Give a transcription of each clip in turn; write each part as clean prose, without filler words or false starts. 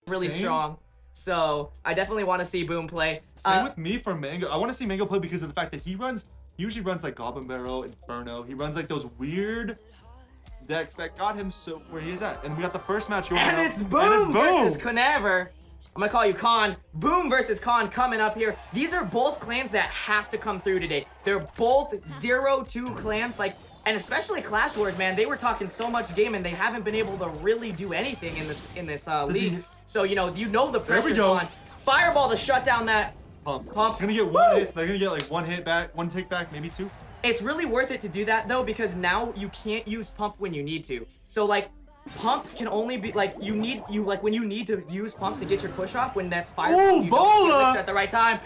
really strong. So I definitely want to see Boom play. Same with me for Mango. I want to see Mango play because of the fact that he usually runs like Goblin Barrel, Inferno. He runs like those weird decks that got him so where he is at. And we got the first match going And now. it's Boom versus Connavar. I'm gonna call you Con. Boom versus Con coming up here. These are both clans that have to come through today. They're both 0-2 clans, like, and especially ClashWars, man. They were talking so much game and they haven't been able to really do anything in this league. So you know the pressure's on. Fireball to shut down that pump. It's gonna get one hit. So they're gonna get like one hit back, one take back, maybe two. It's really worth it to do that though, because now you can't use pump when you need to. So like, pump can only be like when you need to use pump to get your push off when that's fire. Ooh, Bowler at the right time.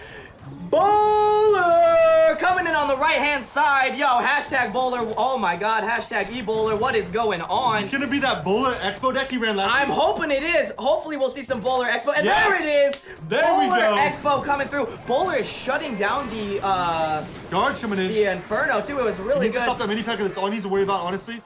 Bowler coming in on the right hand side. Yo, hashtag Bowler. Oh my god, hashtag eBowler. What is going on? It's gonna be that Bowler Expo deck he ran last I'm week. hoping it is. Hopefully we'll see some Bowler Expo. And yes! there it is. There Bowler we go. Expo coming through. Bowler is shutting down the guards coming in. The Inferno too. It was really good. To stop that mini pack. That's all he needs to worry about, honestly.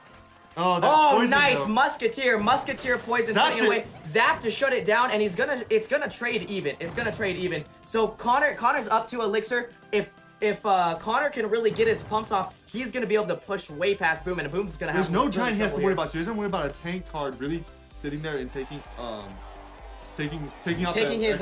Oh, poison, nice though. Musketeer poison putting away. Zap to shut it down, and it's gonna trade even. It's gonna trade even. So Connor's up to Elixir. If Connor can really get his pumps off, he's gonna be able to push way past Boom, and Boom's gonna have. There's no giant he has to worry about. So he doesn't worry about a tank card really sitting there and taking his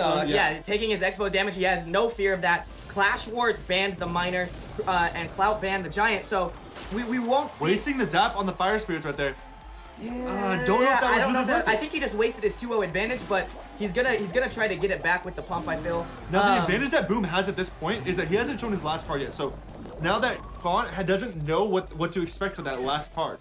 Expo damage. He has no fear of that. ClashWars banned the Miner, and Clout banned the Giant. So we won't see. Wasting the zap on the Fire Spirits right there. Yeah, don't know if that was really worth it. I think he just wasted his 2-0 advantage, but he's gonna try to get it back with the pump, I feel. Now the advantage that Boom has at this point is that he hasn't shown his last card yet. So now that Con doesn't know what to expect for that last card.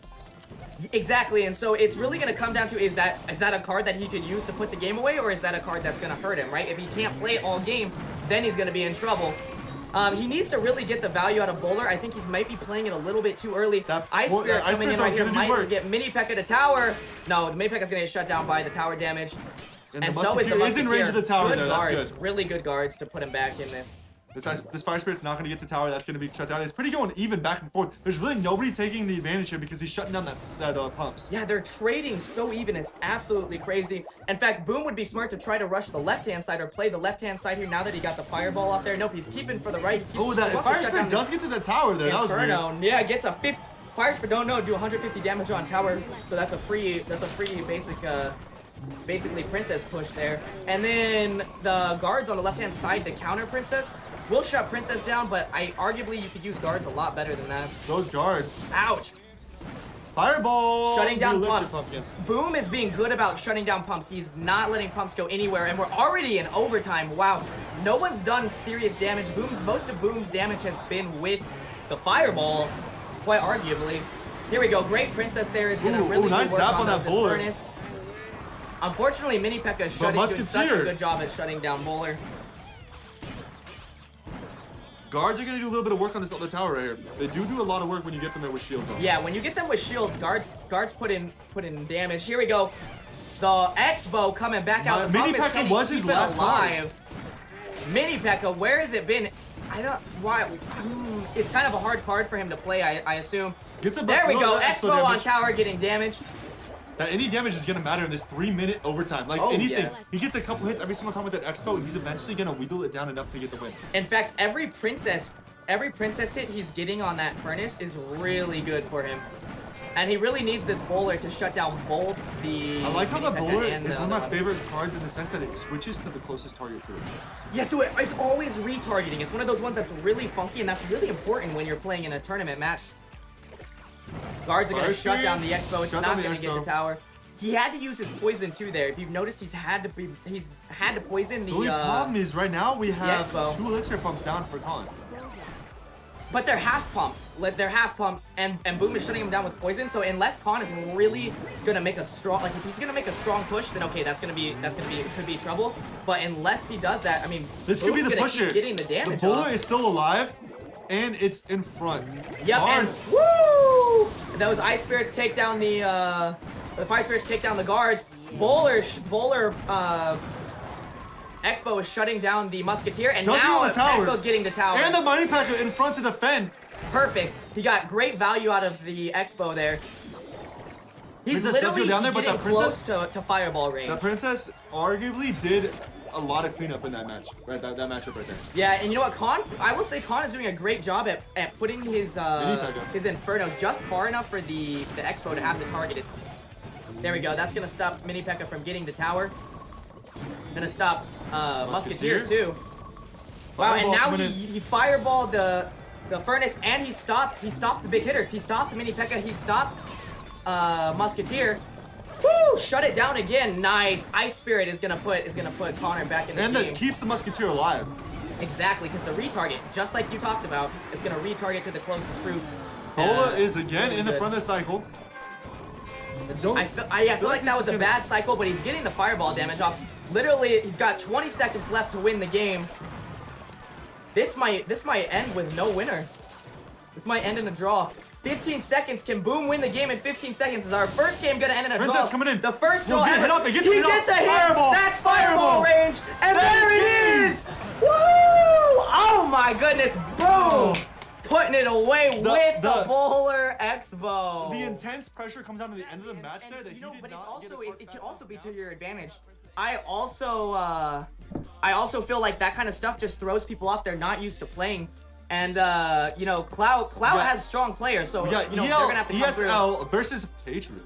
Exactly, and so it's really gonna come down to is that a card that he could use to put the game away, or is that a card that's gonna hurt him, right? If he can't play it all game, then he's gonna be in trouble. He needs to really get the value out of Bowler. I think he might be playing it a little bit too early. Ice Spirit coming in right here might get Mini P.E.K.K.A. to tower. No, the Mini P.E.K.K.A. is going to get shut down by the tower damage. And so is the Musketeer. Is in range of the tower good there, guards, that's good. Really good guards to put him back in this. This Fire Spirit's not going to get to tower. That's going to be shut down. It's pretty going even back and forth. There's really nobody taking the advantage here because he's shutting down that pumps. Yeah, they're trading so even. It's absolutely crazy. In fact, Boom would be smart to try to rush the left-hand side or play the left-hand side here now that he got the Fireball off there. Nope, he's keeping for the right. Oh, that Fire Spirit does get to the tower there. That was weird. Yeah, it gets a 50. Fire Spirit do 150 damage on tower. So that's a free basically Princess push there. And then the guards on the left-hand side to counter Princess. Will shut Princess down, but arguably you could use guards a lot better than that. Those guards. Ouch. Fireball. Shutting down pumps. Boom is being good about shutting down pumps. He's not letting pumps go anywhere, and we're already in overtime. Wow. No one's done serious damage. Most of Boom's damage has been with the Fireball, quite arguably. Here we go. Great Princess there is going to really nice work zap on that Bowler. Unfortunately, Mini P.E.K.K.A. is doing such a good job at shutting down Bowler. Guards are going to do a little bit of work on this other tower right here. They do a lot of work when you get them there with shields on. Yeah, when you get them with shields, guards put in damage. Here we go. The Expo coming back out. Mini P.E.K.K.A. was his last card. Mini P.E.K.K.A., where has it been? Why? It's kind of a hard card for him to play, I assume. There we go. Expo on tower getting damage. That any damage is going to matter in this 3-minute overtime. Like anything. Yeah. He gets a couple hits every single time with that Expo, and he's eventually going to wheedle it down enough to get the win. In fact, every princess hit he's getting on that Furnace is really good for him. And he really needs this Bowler to shut down both the... I like how the Bowler is one of my favorite cards in the sense that it switches to the closest target to it. Yeah, so it's always retargeting. It's one of those ones that's really funky, and that's really important when you're playing in a tournament match. Guards are going to shut down the Expo. It's not going to get the tower. He had to use his poison too there. If you've noticed, he's had to poison the. The only problem is right now we have Expo. 2 elixir pumps down for Con. But they're half pumps. They're half pumps, and Boom is shutting him down with poison. So unless Con is really gonna make a strong, if he's gonna make a strong push, then okay, could be trouble. But unless he does that, I mean, this could be the push here. Getting the damage. The Bowler is still alive, and it's in front. Yep. And woo! Those Ice Spirits take down the Fire Spirits take down the guards. Bowler Expo is shutting down the Musketeer, and now Expo's getting the tower. And the Mini P.E.K.K.A. in front to defend. Perfect. He got great value out of the Expo there. He's Princess does go literally down there, but getting the Princess, close to fireball range. the Princess arguably did a lot of cleanup in that match, right? That matchup right there. Yeah, and you know what, I will say Con is doing a great job at putting his Infernos just far enough for the Expo to have the targeted. There we go. That's gonna stop Mini P.E.K.K.A from getting the tower. Gonna stop Musketeer too. Wow, and now he fireballed the furnace, and he stopped the big hitters. He stopped Mini P.E.K.K.A. He stopped Musketeer. Woo! Shut it down again. Nice. Ice Spirit is gonna put Connor back in the game. And that keeps the Musketeer alive. Exactly, because the retarget, just like you talked about, it's gonna retarget to the closest troop. Bola is again in the front of the cycle. I feel like that was a bad cycle, but he's getting the fireball damage off. Literally, he's got 20 seconds left to win the game. This might end with no winner. This might end in a draw. 15 seconds. Can Boom win the game in 15 seconds? Is our first game gonna end in a draw? Princess coming in. The first draw He ever. gets He gets a hit. Fireball. That's fireball range. And there it is. Woo! Oh my goodness. Boom. Putting it away with the Bowler Expo. The intense pressure comes down to the end of the match there. That You know, but it's not also get it can also be to your advantage. I also feel like that kind of stuff just throws people off. They're not used to playing. And you know, Clout has strong players, so We got you know, they're gonna have to come through. ESL versus Patriot.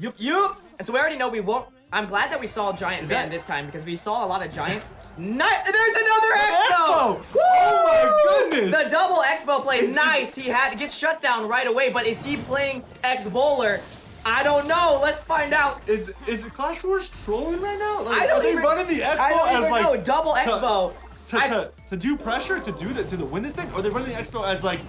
Yup. And so we already know we won't. I'm glad that we saw Giant ban this time because we saw a lot of Giant. There's another Expo! Woo! Oh my goodness! The double Expo play, nice. He gets shut down right away, but is he playing X Bowler? I don't know. Let's find out. Is ClashWars trolling right now? Like, I don't are they even running the Expo I don't as even like know. Double Expo. to do pressure to win this thing, or they running the Expo as like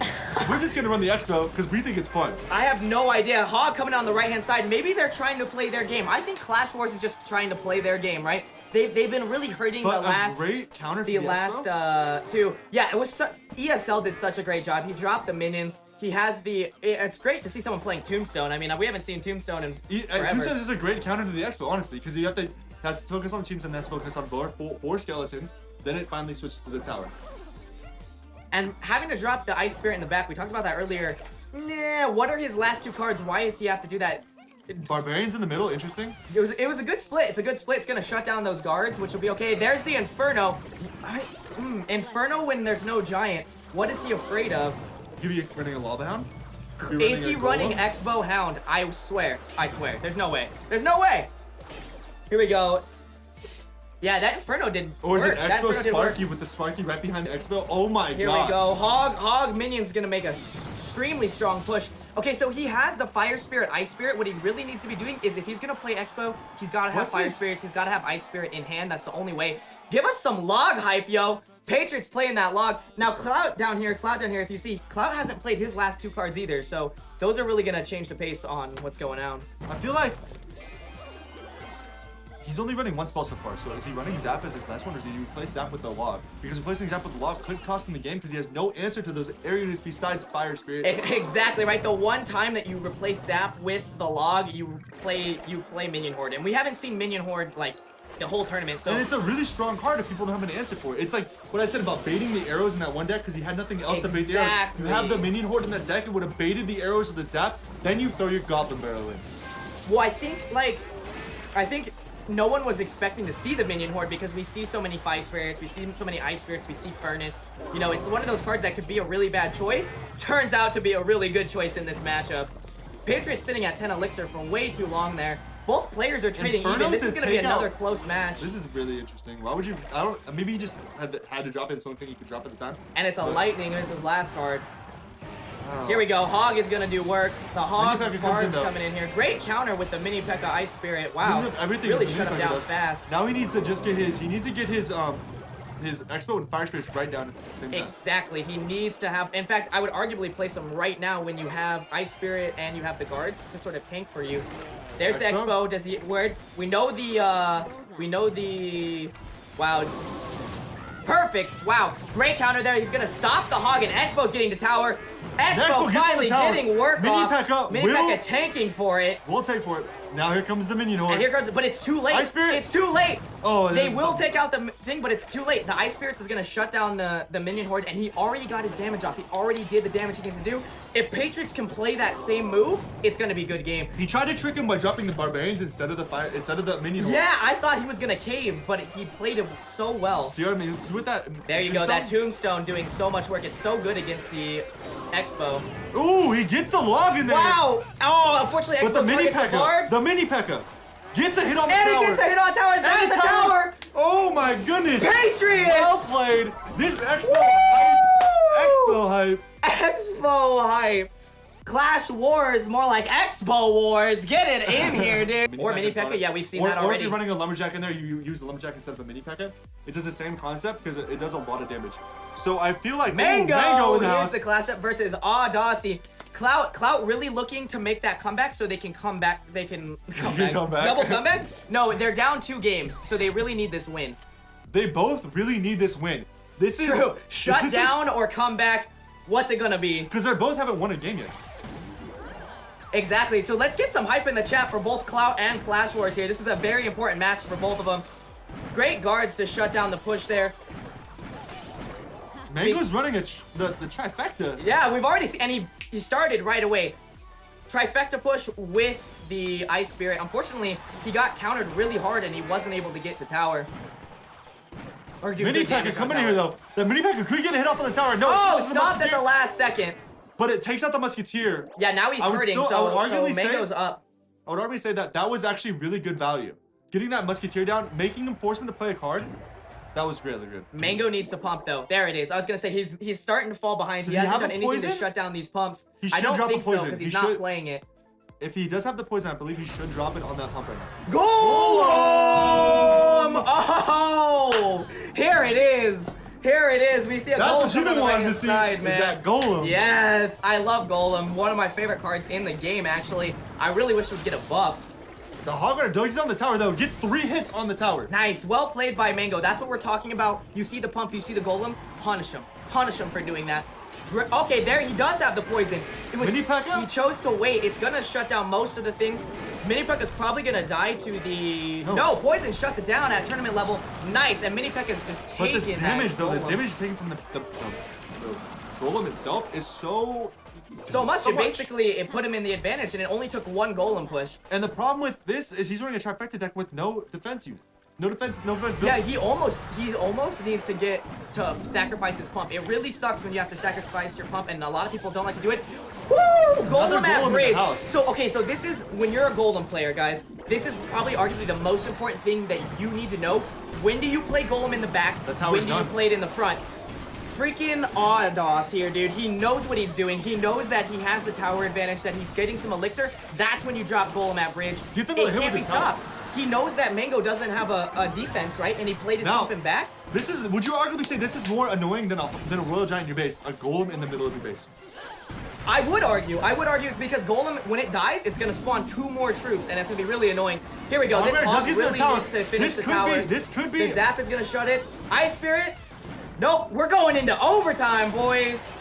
we're just gonna run the Expo because we think it's fun. I have no idea. Hog coming on the right hand side. Maybe they're trying to play their game. I think ClashWars is just trying to play their game, right? They've been really hurting But the last great counter the last two. Yeah, it was ESL did such a great job. He dropped the minions. He has the. It's great to see someone playing Tombstone. I mean, we haven't seen Tombstone in forever. Tombstone is a great counter to the Expo, honestly, because you have to focus on Tombstone, then focus on four skeletons. Then it finally switches to the tower. And having to drop the Ice Spirit in the back, we talked about that earlier. Nah, what are his last two cards? Why does he have to do that? Barbarians in the middle, interesting. It was a good split. It's a good split. It's gonna shut down those guards, which will be okay. There's the Inferno. Inferno when there's no Giant. What is he afraid of? You be running a Lava Hound? Is he running Expo Hound? I swear. There's no way. There's no way. Here we go. Yeah, that Inferno did Or is work. it Expo Sparky with the Sparky right behind the Expo? Oh my god. Here we go. Hog Minion's gonna make a extremely strong push. Okay, so he has the Fire Spirit, Ice Spirit. What he really needs to be doing is if he's gonna play Expo, he's gotta have Fire Spirits. He's gotta have Ice Spirit in hand. That's the only way. Give us some log hype, yo. Patriots playing that log. Now, Clout down here, if you see, Clout hasn't played his last two cards either, so those are really gonna change the pace on what's going on. I feel like he's only running one spell so far, so is he running Zap as his last one, or did he replace Zap with the log? Because replacing Zap with the log could cost him the game because he has no answer to those areas besides Fire Spirit. Exactly, right? The one time that you replace Zap with the log, you play Minion Horde, and we haven't seen Minion Horde, like, the whole tournament, so... And it's a really strong card if people don't have an answer for it. It's like what I said about baiting the arrows in that one deck because he had nothing else to bait the arrows. You have the Minion Horde in that deck, it would have baited the arrows with the Zap, then you throw your Goblin Barrel in. Well, I think no one was expecting to see the Minion Horde because we see so many Fire Spirits, we see so many Ice Spirits, we see Furnace. You know, it's one of those cards that could be a really bad choice. Turns out to be a really good choice in this matchup. Patriots sitting at 10 Elixir for way too long there. Both players are trading even. This is going to be another close match. This is really interesting. Why would you... maybe he just had to drop in something he could drop at the time. And it's a Lightning. This is his last card. Here we go. Hog is going to do work. The Hog card's coming in here. Great counter with the Mini P.E.K.K.A Ice Spirit. Wow. Really shut him down fast. Now he needs to just get his... He needs to get his Expo and Fire Spirits right down at the same time. Exactly. He needs to have... In fact, I would arguably place him right now when you have Ice Spirit and you have the guards to sort of tank for you. There's the Expo. Does he... Where's... We know the... Wow. Perfect. Wow. Great counter there. He's going to stop the Hog, and Expo's getting the tower. Expo finally getting work off. Mini P.E.K.K.A tanking for it. We'll take for it. Now here comes the Minion Horde. And here comes... But it's too late. Ice Spirit. It's too late. Oh, They will take out the thing, but it's too late. The Ice Spirits is going to shut down the minion horde, and he already got his damage off. He already did the damage he needs to do. If Patriots can play that same move, it's going to be a good game. He tried to trick him by dropping the barbarians instead of the minion horde. Yeah, I thought he was going to cave, but he played it so well. See what I mean? So with that, There you go, that tombstone doing so much work. It's so good against the Expo. Ooh, he gets the log in there. Wow! Oh, unfortunately, But Expo the mini targets the P.E.K.K.A. guards. The mini P.E.K.K.A. Gets a hit on the And tower. he gets a hit on tower. That's a tower. Oh my goodness. Patriots! Well played. This Expo hype. Expo hype. Clash Wars, more like Expo Wars. Get it in here, dude. Or mini P.E.K.K.A. Yeah, we've seen that Or already. if you're running a lumberjack in there, you use the lumberjack instead of a mini P.E.K.K.A. It does the same concept because it does a lot of damage. So I feel like Mango. Mango in the Here's house. the clash up versus AwDaSea. Clout really looking to make that comeback so they can come back. They can come back. Double comeback? No, they're down 2 games, so they really need this win. They both really need this win. This is True. Shut down or come back. What's it gonna be? because they both haven't won a game yet. Exactly. So let's get some hype in the chat for both Clout and Clash Wars here. This is a very important match for both of them. Great guards to shut down the push there. Mango's running the trifecta. Yeah, we've already seen, and he started right away. Trifecta push with the Ice Spirit. Unfortunately, he got countered really hard and he wasn't able to get to tower. Or do Mini good P.E.K.K.A. damage on coming in tower. here though. The mini P.E.K.K.A. could get a hit off on the tower. No, Oh, it's just stopped at Musketeer. the last second. But it takes out the Musketeer. Yeah, now he's I would hurting, still- I so, would arguably say- Mango's up. I would already say that was actually really good value. Getting that Musketeer down, making him force him to play a card, that was really good. Mango needs to pump though. There it is. I was gonna say he's starting to fall behind. Does He he hasn't have done a anything poison? to shut down these pumps. He I should don't drop the think so poison. because He he's not should- playing it. If he does have the poison, I believe he should drop it on that pump right now. Golem! Oh! Here it is. Here it is. We see a That's Golem what you've coming been on the wanting to right-hand see, side, man. is that Golem. Yes, I love Golem. One of my favorite cards in the game, actually. I really wish we'd get a buff. The Hog Rider dogs down the tower though, gets 3 hits on the tower. Nice. Well played by Mango. That's what we're talking about. You see the pump, you see the Golem. Punish him. Punish him for doing that. Okay, there he does have the poison. It was Mini P.E.K.K.A.? He chose to wait. It's gonna shut down most of the things. Mini P.E.K.K.A.'s probably gonna die to the no poison shuts it down at tournament level. Nice, and Mini P.E.K.K.A.'s just But taking this damage that though, the Golem. damage taken from the Golem itself is so so much. Basically it put him in the advantage, and it only took 1 Golem push. And the problem with this is he's running a trifecta deck with no defense unit. No defense build. Yeah, he almost needs to get to sacrifice his pump. It really sucks when you have to sacrifice your pump, and a lot of people don't like to do it. Woo! Golem Golem at in the bridge. house. So okay, so this is when you're a Golem player, guys. This is probably arguably the most important thing that you need to know. When do you play Golem in the back? That's how when it's do done. you play it in the front? Freaking AwDaSea here, dude. He knows what he's doing. He knows that he has the tower advantage, that he's getting some elixir. That's when you drop Golem at bridge. Gets him It a hit can't with be his tower. stopped. He knows that Mango doesn't have a defense, right? And he played his Now- pump in back. This is, would you arguably say this is more annoying than a Royal Giant in your base? A Golem in the middle of your base. I would argue because Golem, when it dies, it's gonna spawn 2 more troops, and it's gonna be really annoying. Here we go. This Hog Hog does get to the really tower. needs to finish the This could tower. be- this could be- The Zap is gonna shut it. Ice Spirit. Nope. We're going into overtime, boys.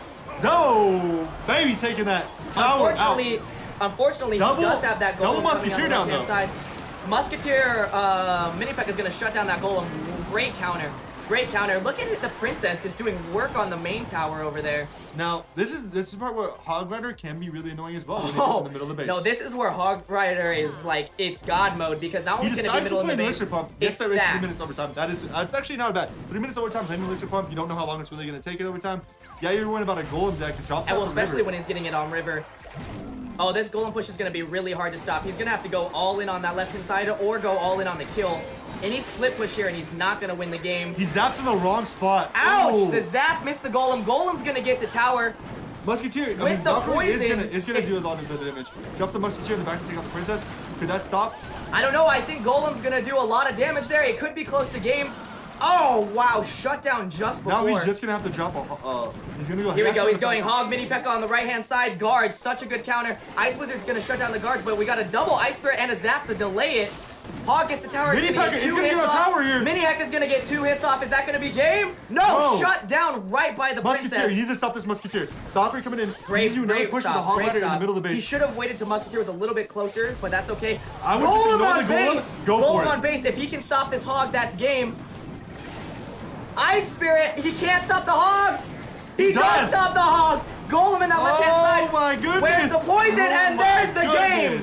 No! Baby taking that tower out. Unfortunately, Double- he does have that Golem double Musketeer coming on the down, left-hand side. Musketeer Mini P.E.K.K.A. is gonna shut down that Golem. Great counter. Great counter. Look at it, the Princess just doing work on the main tower over there. Now, this is the part where Hog Rider can be really annoying as well when it gets in the middle of the base. No, this is where Hog Rider is like, it's God mode, because not He only can it be decides to middle of play the an base, elixir pump. Yes, it's there is 3 fast. minutes overtime. That's actually not bad. 3 minutes overtime playing an elixir pump. You don't know how long it's really going to take it overtime. Yeah, you're worrying about a Golem deck. It drops And out well, the especially river. when he's getting it on river. Oh, this Golem push is going to be really hard to stop. He's going to have to go all in on that left-hand side or go all in on the kill. Any split push here, and he's not going to win the game. He zapped in the wrong spot. Ouch! Ooh. The Zap missed the Golem. Golem's going to get to tower. Musketeer, With the Valkyrie poison, is gonna do a lot of the damage. Drops the Musketeer in the back to take out the Princess. Could that stop? I don't know. I think Golem's going to do a lot of damage there. It could be close to game. Oh, wow. Shut down just before. Now he's just gonna have to drop a. He's gonna go. Here we go. He's going Hog Mini P.E.K.K.A. on the right-hand side. Guards, such a good counter. Ice Wizard's gonna shut down the guards, but we got a double Ice Spirit and a Zap to delay it. Hog gets the tower. Mini He's gonna Pekka, get he's two gonna hits get a off. tower here. Mini Heck is gonna get 2 hits off. Is that gonna be game? No, shut down right by the Musketeer, princess. he needs to stop this Musketeer. Valkyrie coming in. Great, You another great push with the stop, Hog great Rider in the stop. middle of the He base. should have waited till Musketeer was a little bit closer, but that's okay. I would just ignore the on golem. base. Go for Golem it. on base. If he can stop this Hog, that's game. Ice Spirit, he can't stop the Hog. He does stop the Hog. Golem in that left-hand side. Oh my goodness. Where's the poison? And there's the game.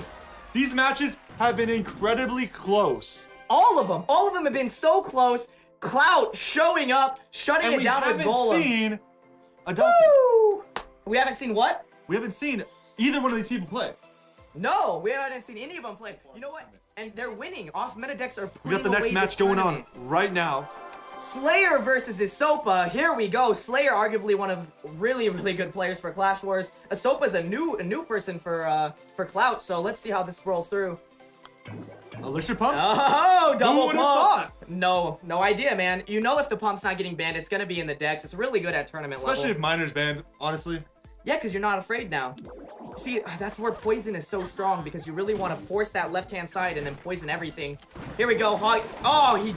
These matches have been incredibly close. All of them have been so close. Clout showing up, shutting it down with Golem. We haven't seen AwDaSea. Woo! We haven't seen what? We haven't seen either one of these people play. No, we haven't seen any of them play. You know what? And they're winning. Off meta decks are We got the putting next away match this going on tournament. right now. Slayer versus EsoPa. Here we go. Slayer, arguably one of really, really good players for ClashWars. EsoPa's a new person for Clout. So let's see how this rolls through. Elixir pumps? Oh, double Who would've pump. thought? No idea, man. You know if the pump's not getting banned, it's gonna be in the decks. It's really good at tournament Especially level. if Miner's banned, honestly. Yeah, because you're not afraid now. See, that's where poison is so strong, because you really want to force that left-hand side and then poison everything. Here we go, Hog. Oh, he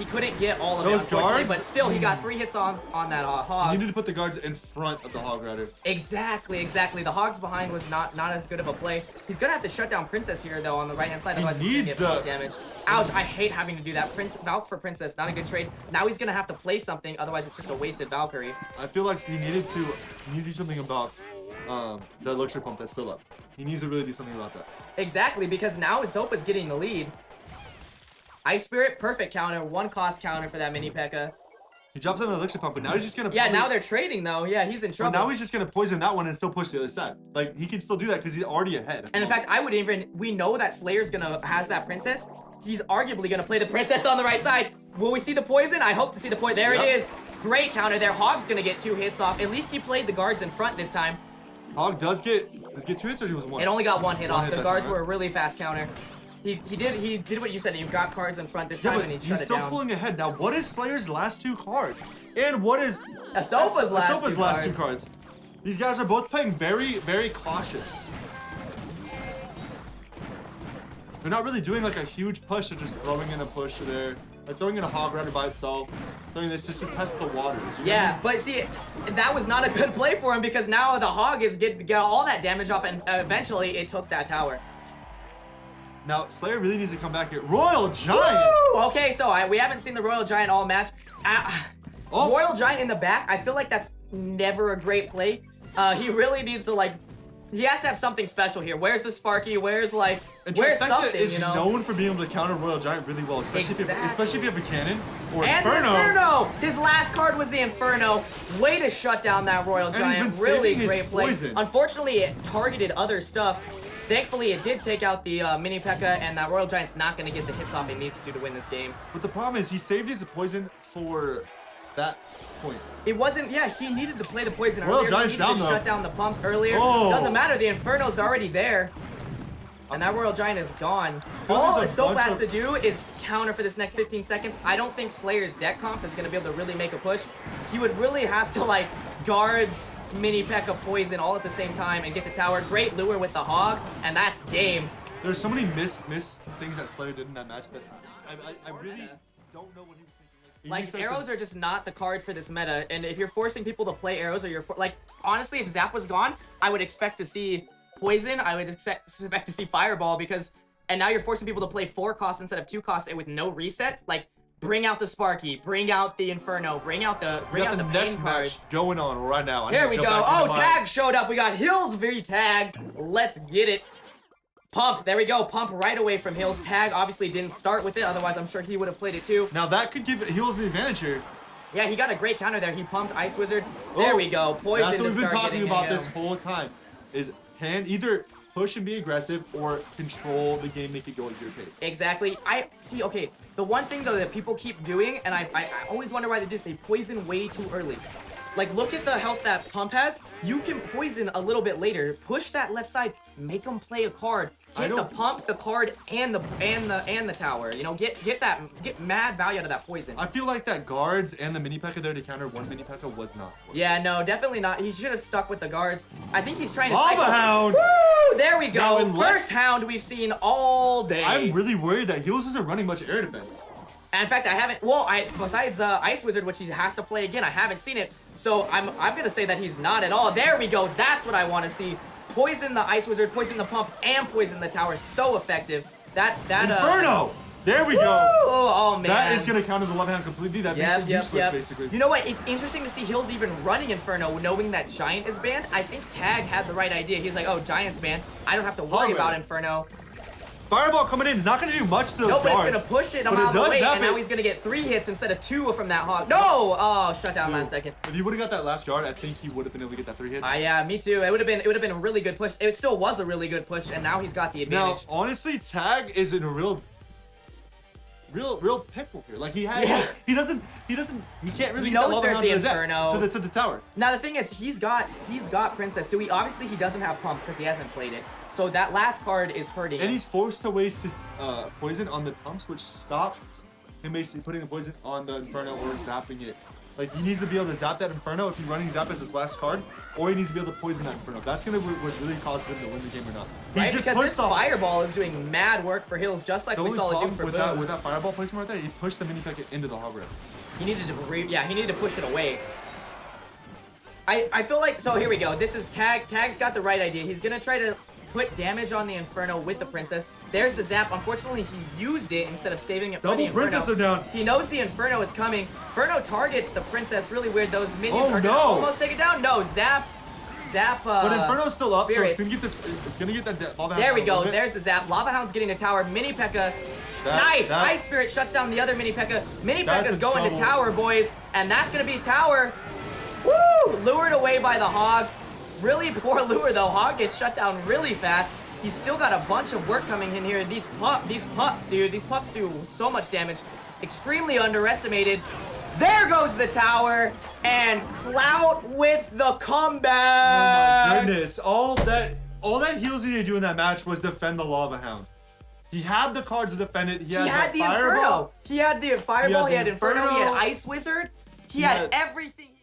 couldn't get all of it, Those unfortunately, guards? but still, he got 3 hits on that Hog. You need to put the guards in front of the Hog Rider. Exactly. The Hogs behind was not as good of a play. He's gonna have to shut down Princess here, though, on the right-hand side, otherwise he's needs gonna get the- damage. Ouch, I hate having to do that. Valk for Princess, not a good trade. Now he's gonna have to play something, otherwise it's just a wasted Valkyrie. I feel like he needs to do something about the Elixir pump that's still up. He needs to really do something about that. Exactly, because now EsoPa's getting the lead. Ice Spirit, perfect counter, 1 cost counter for that mini Pekka. He drops on the Elixir pump, but now he's just gonna Yeah, now they're trading though. Yeah, he's in But trouble. now he's just gonna poison that one and still push the other side. Like, he can still do that because he's already ahead. And in fact, we know that Slayer's has that princess. He's arguably gonna play the princess on the right side. Will we see the poison? I hope to see the poison. There it is. Great counter there. Hog's gonna get 2 hits off. At least he played the guards in front this time. Hog does get 2 hits, or he was 1? It only got 1 hit off. hit The that guards time, were right? a really fast counter. He did what you said. He got cards in front this time and he he's shut it still down. pulling ahead. Now, what is Slayer's last 2 cards? And what is EsoPa's last EsoPa's two last cards. 2 cards? These guys are both playing very, very cautious. They're not really doing like a huge push. They're just throwing in a push there. Like throwing in a Hog Rider by itself. Throwing this just to test the waters. You know what I Yeah, mean? but see, that was not a good play for him because now the Hog is get all that damage off, and eventually it took that tower. Now, Slayer really needs to come back here. Royal Giant! Woo! Okay, so we haven't seen the Royal Giant all match. Oh. Royal Giant in the back, I feel like that's never a great play. He really needs to he has to have something special here. Where's the Sparky? Where's And where's Trifecta something, is you know? known for being able to counter Royal Giant really well, especially if you have a cannon or And Inferno. Inferno! His last card was the Inferno. Way to shut down that Royal he's Giant. been Really saving his great play. poison. Unfortunately, it targeted other stuff. Thankfully, it did take out the mini Pekka, and that Royal Giant's not going to get the hits off it needs to win this game. But the problem is he saved his poison for that point. It wasn't, yeah, he needed to play the poison Royal earlier. Giant's He needed down, to though. shut down the pumps earlier. Oh. Doesn't matter, the Inferno's already there. And that Royal Giant is gone. All there's a EsoPa bunch has of- to do is counter for this next 15 seconds. I don't think Slayer's deck comp is going to be able to really make a push. He would really have to, guards, mini Pekka, poison all at the same time and get the tower. Great lure with the Hog, and that's game. There's so many miss things that Slayer did in that match that I really don't know what he was thinking. Arrows are just not the card for this meta, and if you're forcing people to play arrows, or honestly, if Zap was gone, I would expect to see poison. I would expect to see fireball and now you're forcing people to play 4 costs instead of 2 costs with no reset. Bring out the Sparky, bring out the Inferno, bring out the next pain match cards. going on right now. Here we go. Oh, Tag showed up. We got Hills v Tag. Let's get it. Pump. There we go. Pump right away from Hills. Tag obviously didn't start with it. Otherwise, I'm sure he would have played it too. Now that could give Heals the advantage here. Yeah, he got a great counter there. He pumped Ice Wizard. There we go. Poison. That's what we've been to start talking getting about him. this whole time. Is can either push and be aggressive or control the game, make it go at your pace. Exactly. I see. Okay, the one thing though that people keep doing, and I always wonder why they do this, they poison way too early. Like, look at the health that Pump has. You can poison a little bit later. Push that left side. Make him play a card. Hit the Pump, the card, and the tower. You know, get mad value out of that poison. I feel like that guards and the mini P.E.K.K.A there to counter one mini P.E.K.K.A was not. Yeah, no, definitely not. He should have stuck with the guards. I think he's trying to Lava Hound! Woo! There we go. Now, First Hound we've seen all day. I'm really worried that Heels isn't running much air defense. And in fact, I haven't. Well, besides Ice Wizard, which he has to play again, I haven't seen it. So I'm gonna say that he's not at all. There we go. That's what I want to see. Poison the Ice Wizard, poison the Pump, and poison the tower. So effective. That Inferno! There we go. Oh man. That is gonna counter the Lava Hound completely. That makes it useless, basically. You know what? It's interesting to see Hills even running Inferno, knowing that Giant is banned. I think Tag had the right idea. He's like, oh, Giant's banned. I don't have to worry about Inferno. Fireball coming in is not going to do much to those No, but guards. it's going to push it out of the way, and now he's going to get 3 hits instead of 2 from that Hog. No! Oh, shut down last second. If he would have got that last guard, I think he would have been able to get that 3 hits. Yeah, me too. It would have been a really good push. It still was a really good push, and now he's got the advantage. Now, honestly, Tag is in a real pickle here. Like he can't really He get knows the there's the Inferno Inferno to the tower. Now the thing is, he's got Princess, so obviously he doesn't have Pump because he hasn't played it. So that last card is hurting And him. he's forced to waste his poison on the pumps, which stop him basically putting the poison on the Inferno or zapping it. Like he needs to be able to zap that Inferno if he's running Zap as his last card, or he needs to be able to poison that Inferno. That's gonna what really causes him to win the game or not. Right, because this Fireball is doing mad work for Hills, just like we saw it do for Boom. With that Fireball placement right there, he pushed the mini P.E.K.K.A into the Hog Rip. He needed to push it away. I feel like, so here we go. This is Tag's got the right idea. He's gonna try to put damage on the Inferno with the Princess. There's the Zap. Unfortunately, he used it instead of saving it for the Inferno. Double Princess are down. He knows the Inferno is coming. Inferno targets the Princess really weird. Those minions are gonna almost take it down. No, Zap. But Inferno's still up, Spirits. so it's gonna get that Lava Hound. There we go. There's the Zap. Lava Hound's getting a tower. Mini P.E.K.K.A. Nice. Ice Spirit shuts down the other Mini P.E.K.K.A. Mini P.E.K.K.A.'s going to tower, boys. And that's going to be tower. Woo! Lured away by the Hog. Really poor lure, though. Hog gets shut down really fast. He's still got a bunch of work coming in here. These pups, dude. These pups do so much damage. Extremely underestimated. There goes the tower, and Clout with the comeback. Oh my goodness! All that Heels needed to do in that match was defend the Lava Hound. He had the cards to defend it. He had the Inferno. He had the Fireball. He had Inferno. He had Ice Wizard. He had everything.